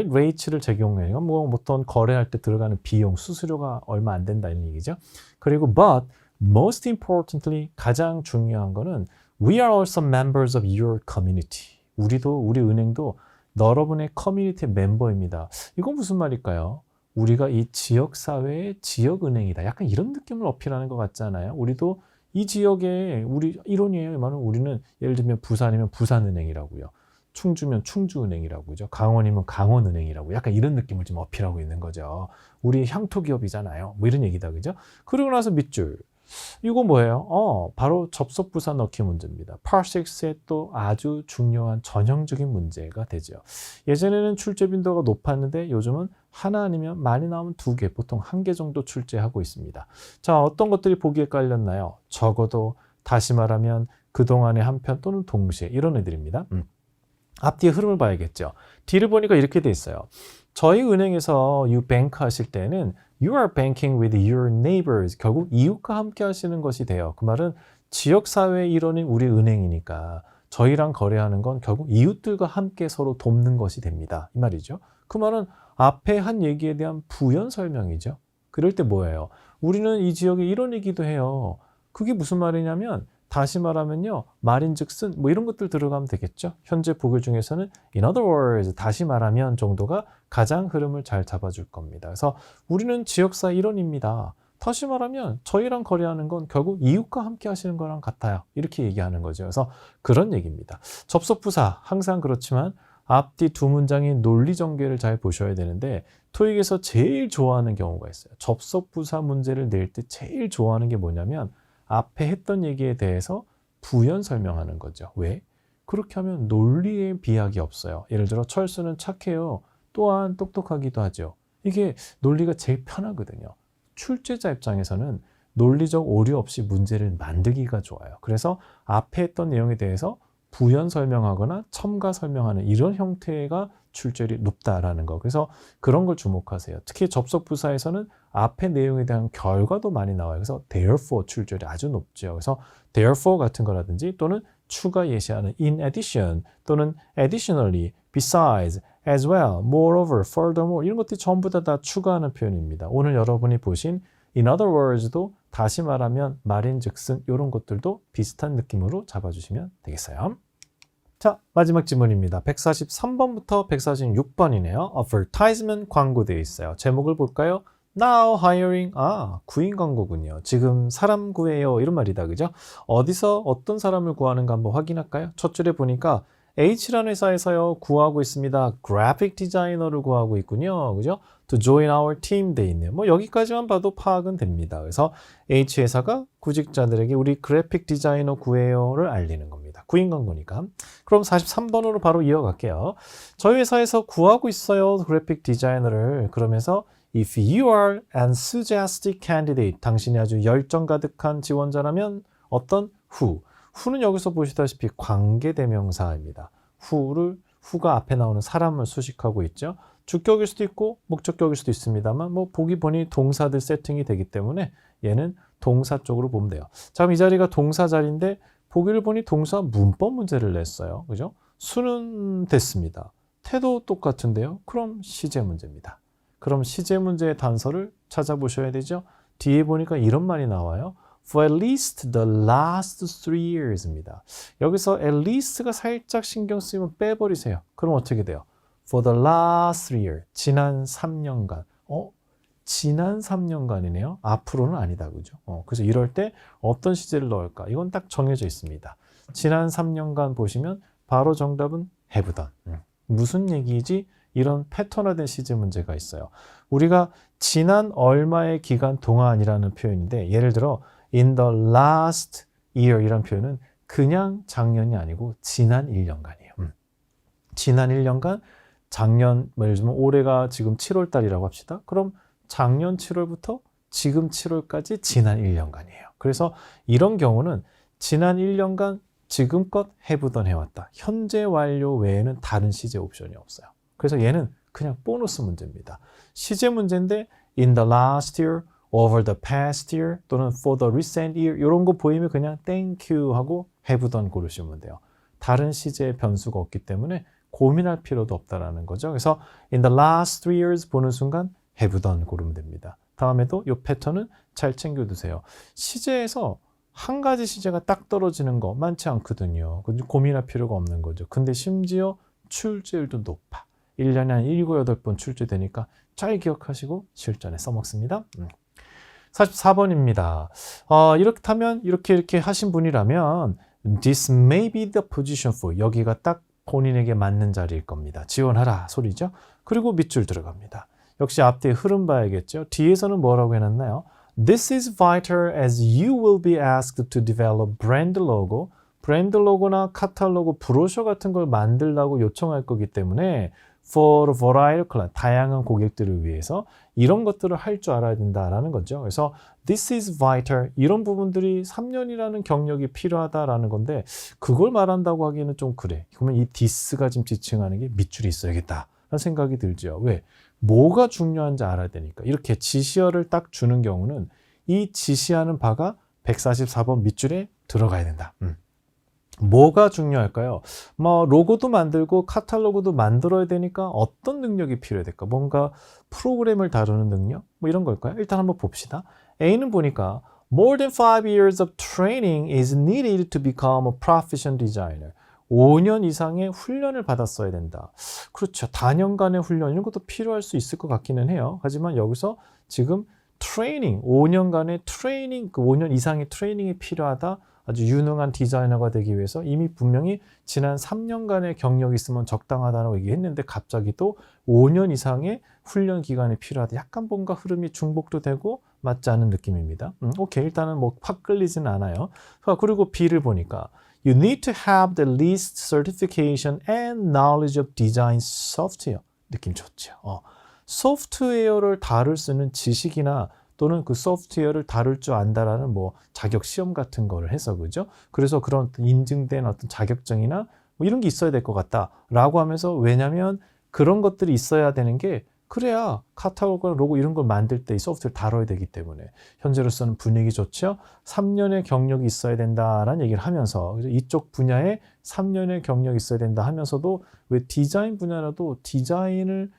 rates를 제공해요. 뭐 어떤 거래할 때 들어가는 비용, 수수료가 얼마 안 된다 이런 얘기죠. 그리고 but most importantly 가장 중요한 거는 we are also members of your community. 우리 은행도 여러분의 커뮤니티 멤버입니다. 이건 무슨 말일까요? 우리가 이 지역 사회의 지역 은행이다. 약간 이런 느낌을 어필하는 것 같잖아요. 우리도 이 지역에 우리 이론이에요. 우리는 예를 들면 부산이면 부산은행이라고요. 충주면 충주은행이라고요. 강원이면 강원은행이라고 약간 이런 느낌을 좀 어필하고 있는 거죠. 우리 향토 기업이잖아요. 뭐 이런 얘기다. 그죠? 그리고 나서 밑줄. 이거 뭐예요? 바로 접속 부사 넣기 문제입니다. Part 6의 또 아주 중요한 전형적인 문제가 되죠. 예전에는 출제 빈도가 높았는데 요즘은 하나 아니면 많이 나오면 2개, 보통 1개 정도 출제하고 있습니다. 자, 어떤 것들이 보기에 깔렸나요? 적어도 다시 말하면 그동안의 한 편 또는 동시에 이런 애들입니다. 앞뒤의 흐름을 봐야겠죠. 뒤를 보니까 이렇게 돼 있어요. 저희 은행에서 you bank 하실 때는 you are banking with your neighbors. 결국 이웃과 함께 하시는 것이 돼요. 그 말은 지역사회의 일원인 우리 은행이니까 저희랑 거래하는 건 결국 이웃들과 함께 서로 돕는 것이 됩니다. 이 말이죠. 그 말은 앞에 한 얘기에 대한 부연 설명이죠. 그럴 때 뭐예요? 우리는 이 지역의 일원이기도 해요. 그게 무슨 말이냐면 다시 말하면요. 말인즉슨 뭐 이런 것들 들어가면 되겠죠. 현재 보기 중에서는 in other words 다시 말하면 정도가 가장 흐름을 잘 잡아줄 겁니다. 그래서 우리는 지역사 일원입니다. 다시 말하면 저희랑 거래하는 건 결국 이웃과 함께 하시는 거랑 같아요. 이렇게 얘기하는 거죠. 그래서 그런 얘기입니다. 접속부사 항상 그렇지만 앞뒤 두 문장의 논리 전개를 잘 보셔야 되는데 토익에서 제일 좋아하는 경우가 있어요. 접속 부사 문제를 낼 때 제일 좋아하는 게 뭐냐면 앞에 했던 얘기에 대해서 부연 설명하는 거죠. 왜? 그렇게 하면 논리에 비약이 없어요. 예를 들어 철수는 착해요. 또한 똑똑하기도 하죠. 이게 논리가 제일 편하거든요. 출제자 입장에서는 논리적 오류 없이 문제를 만들기가 좋아요. 그래서 앞에 했던 내용에 대해서 부연 설명하거나 첨가 설명하는 이런 형태가 출제율이 높다라는 거. 그래서 그런 걸 주목하세요. 특히 접속 부사에서는 앞에 내용에 대한 결과도 많이 나와요. 그래서 therefore 출제율이 아주 높죠. 그래서 therefore 같은 거라든지 또는 추가 예시하는 in addition 또는 additionally, besides, as well, moreover, furthermore 이런 것들이 전부 다 추가하는 표현입니다. 오늘 여러분이 보신 in other words도 다시 말하면 말인즉슨 이런 것들도 비슷한 느낌으로 잡아주시면 되겠어요. 자, 마지막 지문입니다. 143번부터 146번이네요. advertisement 광고되어 있어요. 제목을 볼까요? Now hiring, 구인 광고군요. 지금 사람 구해요. 이런 말이다. 그죠? 어디서 어떤 사람을 구하는가 한번 확인할까요? 첫 줄에 보니까 H라는 회사에서요, 구하고 있습니다. 그래픽 디자이너를 구하고 있군요. 그죠? To join our team 돼 있네요. 뭐 여기까지만 봐도 파악은 됩니다. 그래서 H 회사가 구직자들에게 우리 그래픽 디자이너 구해요를 알리는 겁니다. 구인 광고니까. 그럼 43번으로 바로 이어갈게요. 저희 회사에서 구하고 있어요. 그래픽 디자이너를. 그러면서 If you are an enthusiastic candidate, 당신이 아주 열정 가득한 지원자라면 어떤 who는 여기서 보시다시피 관계대명사입니다. who가 앞에 나오는 사람을 수식하고 있죠. 주격일 수도 있고 목적격일 수도 있습니다만 뭐 보기 보니 동사들 세팅이 되기 때문에 얘는 동사 쪽으로 보면 돼요. 자, 그럼 이 자리가 동사 자리인데 보기를 보니 동사 문법 문제를 냈어요. 그죠? 수는 됐습니다. 태도 똑같은데요. 그럼 시제 문제입니다. 그럼 시제 문제의 단서를 찾아보셔야 되죠. 뒤에 보니까 이런 말이 나와요. For at least the last 3 years입니다. 여기서 at least가 살짝 신경 쓰이면 빼버리세요. 그럼 어떻게 돼요? For the last 3 years. 지난 3년간. 지난 3년간이네요. 앞으로는 아니다. 그죠? 그래서 이럴 때 어떤 시제를 넣을까? 이건 딱 정해져 있습니다. 지난 3년간 보시면 바로 정답은 have done. 무슨 얘기이지? 이런 패턴화된 시제 문제가 있어요. 우리가 지난 얼마의 기간 동안이라는 표현인데 예를 들어 in the last year 이란 표현은 그냥 작년이 아니고 지난 1년간이에요. 지난 1년간 작년 예를 들면 올해가 지금 7월 달이라고 합시다. 그럼 작년 7월부터 지금 7월까지 지난 1년간이에요. 그래서 이런 경우는 지난 1년간 지금껏 해보던 해왔다. 현재 완료 외에는 다른 시제 옵션이 없어요. 그래서 얘는 그냥 보너스 문제입니다. 시제 문제인데 in the last year, over the past year 또는 for the recent year 이런 거 보이면 그냥 thank you 하고 have done 고르시면 돼요. 다른 시제의 변수가 없기 때문에 고민할 필요도 없다라는 거죠. 그래서 in the last 3 years 보는 순간 have done 고르면 됩니다. 다음에도 이 패턴은 잘 챙겨두세요. 시제에서 한 가지 시제가 딱 떨어지는 거 많지 않거든요. 고민할 필요가 없는 거죠. 근데 심지어 출제율도 높아. 1년에 한 7, 8번 출제되니까 잘 기억하시고 실전에 써먹습니다. 44번입니다. 이렇다면 이렇게 하신 분이라면 This may be the position for 여기가 딱 본인에게 맞는 자리일 겁니다. 지원하라 소리죠. 그리고 밑줄 들어갑니다. 역시 앞뒤에 흐름 봐야겠죠. 뒤에서는 뭐라고 해놨나요? This is vital as you will be asked to develop brand logo. 브랜드 로고나 카탈로그, 브로셔 같은 걸 만들라고 요청할 거기 때문에 for a variety of clients, 다양한 고객들을 위해서 이런 것들을 할 줄 알아야 된다라는 거죠. 그래서 this is vital 이런 부분들이 3년이라는 경력이 필요하다라는 건데 그걸 말한다고 하기에는 좀 그래. 그러면 이 this가 지금 지칭하는 게 밑줄이 있어야겠다라는 생각이 들죠. 왜? 뭐가 중요한지 알아야 되니까. 이렇게 지시어를 딱 주는 경우는 이 지시하는 바가 144번 밑줄에 들어가야 된다. 뭐가 중요할까요? 뭐 로고도 만들고 카탈로그도 만들어야 되니까 어떤 능력이 필요해야 될까? 뭔가 프로그램을 다루는 능력? 뭐 이런 걸까요? 일단 한번 봅시다. A는 보니까 More than 5 years of training is needed to become a proficient designer. 5년 이상의 훈련을 받았어야 된다. 그렇죠. 다년간의 훈련 이런 것도 필요할 수 있을 것 같기는 해요. 하지만 여기서 지금 트레이닝, 5년간의 트레이닝, 그 5년 이상의 트레이닝이 필요하다. 아주 유능한 디자이너가 되기 위해서 이미 분명히 지난 3년간의 경력이 있으면 적당하다고 얘기했는데 갑자기 또 5년 이상의 훈련 기간이 필요하다. 약간 뭔가 흐름이 중복도 되고 맞지 않은 느낌입니다. 오케이, 일단은 뭐 확 끌리지는 않아요. 그리고 B를 보니까 You need to have the least certification and knowledge of design software. 느낌 좋죠. 소프트웨어를 다룰 수 있는 지식이나 또는 그 소프트웨어를 다룰 줄 안다라는 뭐 자격 시험 같은 거를 해서 그죠? 그래서 그런 인증된 어떤 자격증이나 뭐 이런 게 있어야 될 것 같다라고 하면서 왜냐면 그런 것들이 있어야 되는 게 그래야 카탈로그나 로고 이런 걸 만들 때 이 소프트웨어를 다뤄야 되기 때문에 현재로서는 분위기 좋죠. 3년의 경력이 있어야 된다라는 얘기를 하면서 이쪽 분야에 3년의 경력이 있어야 된다 하면서도 왜 디자인 분야라도 디자인을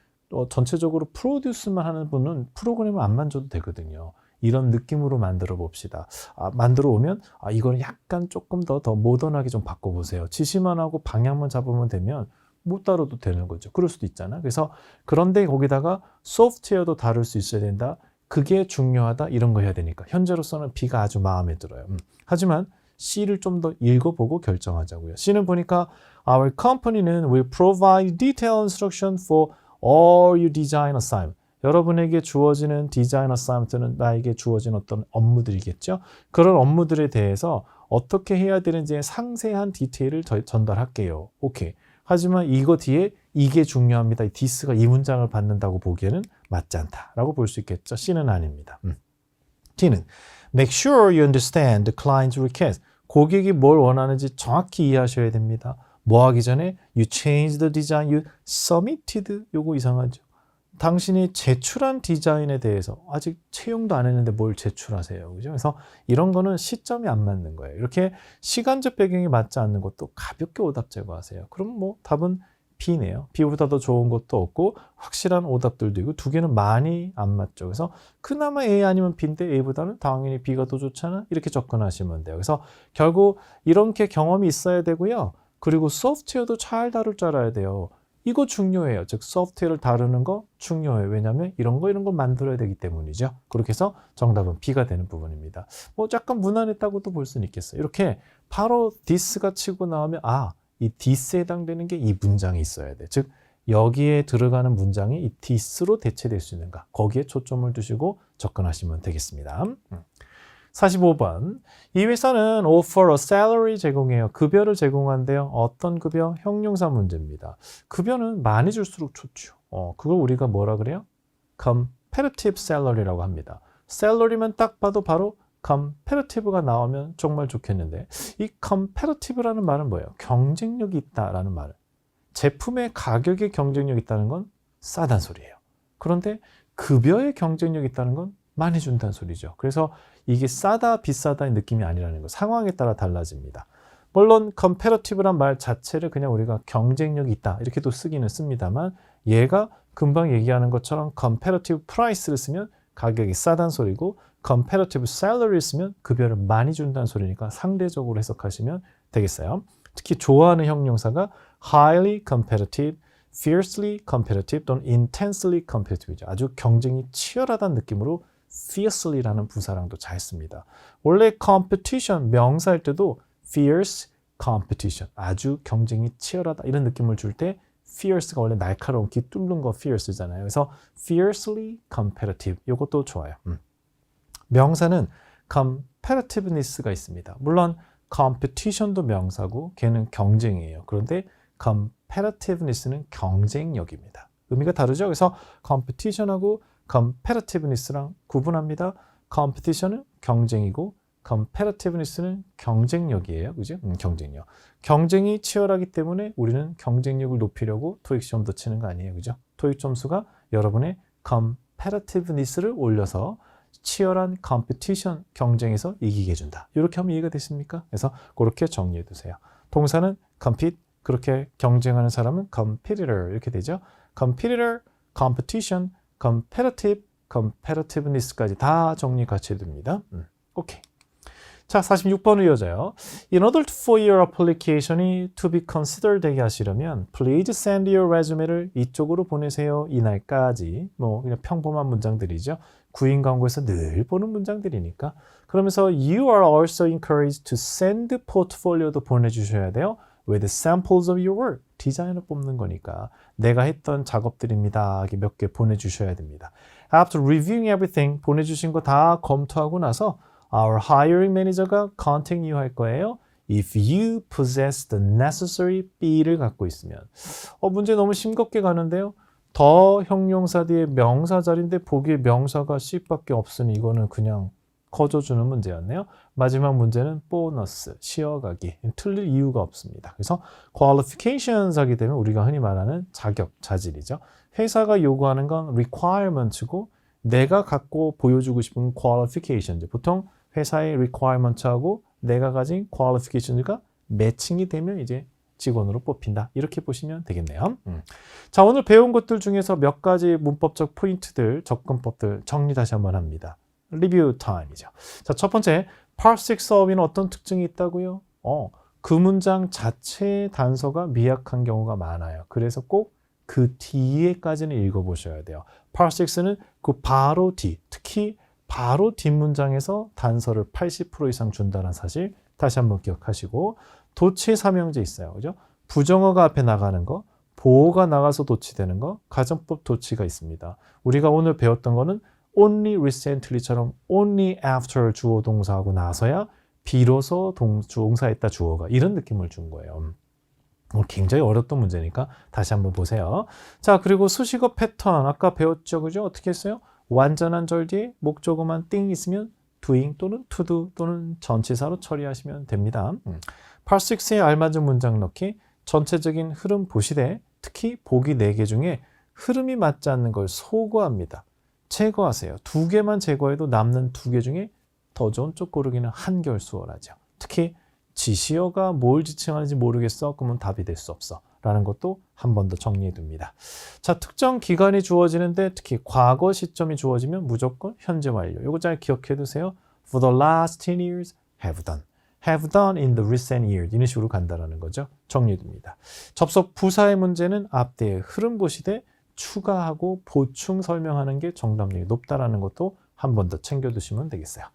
전체적으로 프로듀스만 하는 분은 프로그램을 안 만져도 되거든요. 이런 느낌으로 만들어 봅시다. 만들어 오면 이거는 약간 조금 더 모던하게 좀 바꿔보세요. 지시만 하고 방향만 잡으면 되면 못 다뤄도 되는 거죠. 그럴 수도 있잖아. 그래서 그런데 거기다가 소프트웨어도 다룰 수 있어야 된다. 그게 중요하다. 이런 거 해야 되니까. 현재로서는 B가 아주 마음에 들어요. 하지만 C를 좀 더 읽어보고 결정하자고요. C는 보니까 Our company는 will provide detailed instruction for all your design assignment. 여러분에게 주어지는 디자인 어사이먼트는 나에게 주어진 어떤 업무들이겠죠. 그런 업무들에 대해서 어떻게 해야 되는지의 상세한 디테일을 전달할게요. 오케이. 하지만 이거 뒤에 이게 중요합니다. 디스가 이 문장을 받는다고 보기에는 맞지 않다라고 볼 수 있겠죠. C는 아닙니다. D는 Make sure you understand the client's request. 고객이 뭘 원하는지 정확히 이해하셔야 됩니다. 뭐 하기 전에 you changed the design, you submitted. 요거 이상하죠. 당신이 제출한 디자인에 대해서 아직 채용도 안 했는데 뭘 제출하세요. 그죠? 그래서 이런 거는 시점이 안 맞는 거예요. 이렇게 시간적 배경이 맞지 않는 것도 가볍게 오답 제거하세요. 그럼 뭐 답은 B네요. B보다 더 좋은 것도 없고 확실한 오답들도 있고 두 개는 많이 안 맞죠. 그래서 그나마 A 아니면 B인데 A보다는 당연히 B가 더 좋잖아. 이렇게 접근하시면 돼요. 그래서 결국 이렇게 경험이 있어야 되고요. 그리고 소프트웨어도 잘 다룰 줄 알아야 돼요. 이거 중요해요. 즉 소프트웨어를 다루는 거 중요해요. 왜냐하면 이런 거 만들어야 되기 때문이죠. 그렇게 해서 정답은 B가 되는 부분입니다. 뭐 약간 무난했다고도 볼 수는 있겠어요. 이렇게 바로 this가 치고 나오면 이 this에 해당되는 게 이 문장이 있어야 돼. 즉 여기에 들어가는 문장이 이 this로 대체될 수 있는가. 거기에 초점을 두시고 접근하시면 되겠습니다. 45번. 이 회사는 offer a salary 제공해요. 급여를 제공한대요. 어떤 급여? 형용사 문제입니다. 급여는 많이 줄수록 좋죠. 그걸 우리가 뭐라 그래요? competitive salary라고 합니다. salary만 딱 봐도 바로 competitive가 나오면 정말 좋겠는데 이 competitive라는 말은 뭐예요? 경쟁력이 있다라는 말. 제품의 가격에 경쟁력이 있다는 건 싸단 소리예요. 그런데 급여에 경쟁력이 있다는 건 많이 준다는 소리죠. 그래서 이게 싸다 비싸다의 느낌이 아니라는 거. 상황에 따라 달라집니다. 물론 competitive란 말 자체를 그냥 우리가 경쟁력이 있다 이렇게도 쓰기는 씁니다만 얘가 금방 얘기하는 것처럼 competitive price를 쓰면 가격이 싸다는 소리고 competitive salary를 쓰면 급여를 많이 준다는 소리니까 상대적으로 해석하시면 되겠어요. 특히 좋아하는 형용사가 highly competitive, fiercely competitive 또는 intensely competitive죠. 아주 경쟁이 치열하다는 느낌으로 fiercely라는 부사랑도 잘 씁니다. 원래 competition 명사일 때도 fierce competition 아주 경쟁이 치열하다 이런 느낌을 줄 때 fierce가 원래 날카로운 기 뚫는 거 fierce잖아요. 그래서 fiercely competitive 이것도 좋아요. 명사는 competitiveness가 있습니다. 물론 competition도 명사고 걔는 경쟁이에요. 그런데 competitiveness는 경쟁력입니다. 의미가 다르죠? 그래서 competition하고 competitiveness랑 구분합니다. competition은 경쟁이고 competitiveness는 경쟁력이에요. 그죠? 경쟁력. 경쟁이 치열하기 때문에 우리는 경쟁력을 높이려고 토익 시험도 치는 거 아니에요. 그죠? 토익 점수가 여러분의 competitiveness를 올려서 치열한 competition 경쟁에서 이기게 해준다. 이렇게 하면 이해가 되십니까? 그래서 그렇게 정리해 두세요. 동사는 compete 그렇게 경쟁하는 사람은 competitor 이렇게 되죠. competitor, competition, competitive, competitiveness까지 다 정리 같이 해둡니다. 오케이. 자, 46번을 이어져요. In order for your application이 to be considered 되게 하시려면 please send your resume를 이쪽으로 보내세요. 이날까지. 뭐 그냥 평범한 문장들이죠. 구인 광고에서 늘 보는 문장들이니까 그러면서 you are also encouraged to send portfolio도 보내주셔야 돼요. with samples of your work. 디자인을 뽑는 거니까 내가 했던 작업들입니다. 몇 개 보내주셔야 됩니다. After reviewing everything, 보내주신 거 다 검토하고 나서 our hiring manager가 contact you 할 거예요. If you possess the necessary B를 갖고 있으면. 문제 너무 싱겁게 가는데요. 더 형용사 뒤에 명사 자리인데 보기에 명사가 C밖에 없으니 이거는 그냥 거저주는 문제였네요. 마지막 문제는 보너스, 쉬어가기. 틀릴 이유가 없습니다. 그래서 qualifications 하게 되면 우리가 흔히 말하는 자격, 자질이죠. 회사가 요구하는 건 requirements고 내가 갖고 보여주고 싶은 qualifications. 보통 회사의 requirements하고 내가 가진 qualifications가 매칭이 되면 이제 직원으로 뽑힌다. 이렇게 보시면 되겠네요. 자, 오늘 배운 것들 중에서 몇 가지 문법적 포인트들, 접근법들 정리 다시 한번 합니다. 리뷰 타임이죠. 자, 첫 번째, Part 6 어휘는 어떤 특징이 있다고요? 그 문장 자체의 단서가 미약한 경우가 많아요. 그래서 꼭 그 뒤에까지는 읽어보셔야 돼요. Part 6는 그 바로 뒤, 특히 바로 뒷문장에서 단서를 80% 이상 준다는 사실 다시 한번 기억하시고 도치 삼형제 있어요. 그죠? 부정어가 앞에 나가는 거, 보어가 나가서 도치되는 거, 가정법 도치가 있습니다. 우리가 오늘 배웠던 거는 only recently처럼 only after 주어 동사하고 나서야 비로소 동사했다 주어가 이런 느낌을 준 거예요. 굉장히 어렵던 문제니까 다시 한번 보세요. 자, 그리고 수식어 패턴 아까 배웠죠, 그죠? 어떻게 했어요? 완전한 절 뒤에 목적어만 띵 있으면 doing 또는 to do 또는 전치사로 처리하시면 됩니다. Part 6에 알맞은 문장 넣기, 전체적인 흐름 보시되 특히 보기 4개 중에 흐름이 맞지 않는 걸 소거합니다. 제거하세요. 2개만 제거해도 남는 2개 중에 더 좋은 쪽 고르기는 한결 수월하죠. 특히 지시어가 뭘 지칭하는지 모르겠어. 그러면 답이 될 수 없어. 라는 것도 한 번 더 정리해 둡니다. 자, 특정 기간이 주어지는데 특히 과거 시점이 주어지면 무조건 현재 완료. 이거 잘 기억해 두세요. For the last 10 years, have done. have done in the recent years. 이런 식으로 간다라는 거죠. 정리해 둡니다. 접속 부사의 문제는 앞뒤에 흐름 보시되 추가하고 보충 설명하는 게 정답률이 높다라는 것도 한 번 더 챙겨두시면 되겠어요.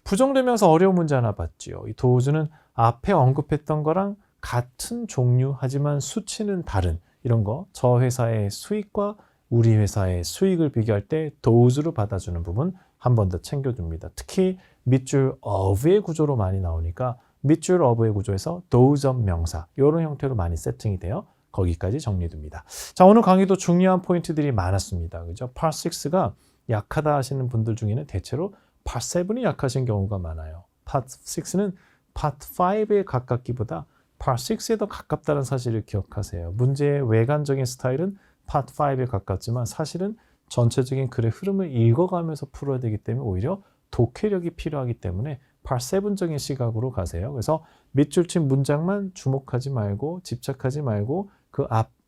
부정되면서 어려운 문제 하나 봤지요. 이 도우즈는 앞에 언급했던 거랑 같은 종류 하지만 수치는 다른 이런 거 저 회사의 수익과 우리 회사의 수익을 비교할 때 도우즈로 받아주는 부분 한 번 더 챙겨줍니다. 특히 밑줄 of의 구조로 많이 나오니까 밑줄 of의 구조에서 those of 명사 이런 형태로 많이 세팅이 돼요. 거기까지 정리됩니다. 자, 오늘 강의도 중요한 포인트들이 많았습니다. 그죠? Part 6가 약하다 하시는 분들 중에는 대체로 Part 7이 약하신 경우가 많아요. Part 6는 Part 5에 가깝기보다 Part 6에 더 가깝다는 사실을 기억하세요. 문제의 외관적인 스타일은 Part 5에 가깝지만 사실은 전체적인 글의 흐름을 읽어가면서 풀어야 되기 때문에 오히려 독해력이 필요하기 때문에 Part 7적인 시각으로 가세요. 그래서 밑줄 친 문장만 주목하지 말고 집착하지 말고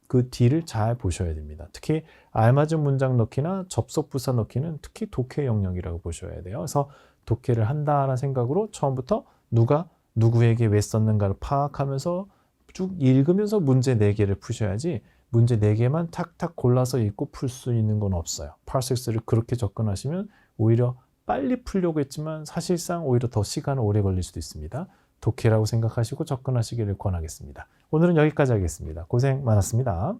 그 뒤를 잘 보셔야 됩니다. 특히 알맞은 문장 넣기나 접속 부사 넣기는 특히 독해 영역이라고 보셔야 돼요. 그래서 독해를 한다라는 생각으로 처음부터 누가 누구에게 왜 썼는가를 파악하면서 쭉 읽으면서 문제 4개를 푸셔야지 문제 4개만 탁탁 골라서 읽고 풀 수 있는 건 없어요. Part 6를 그렇게 접근하시면 오히려 빨리 풀려고 했지만 사실상 오히려 더 시간은 오래 걸릴 수도 있습니다. 독해라고 생각하시고 접근하시기를 권하겠습니다. 오늘은 여기까지 하겠습니다. 고생 많았습니다.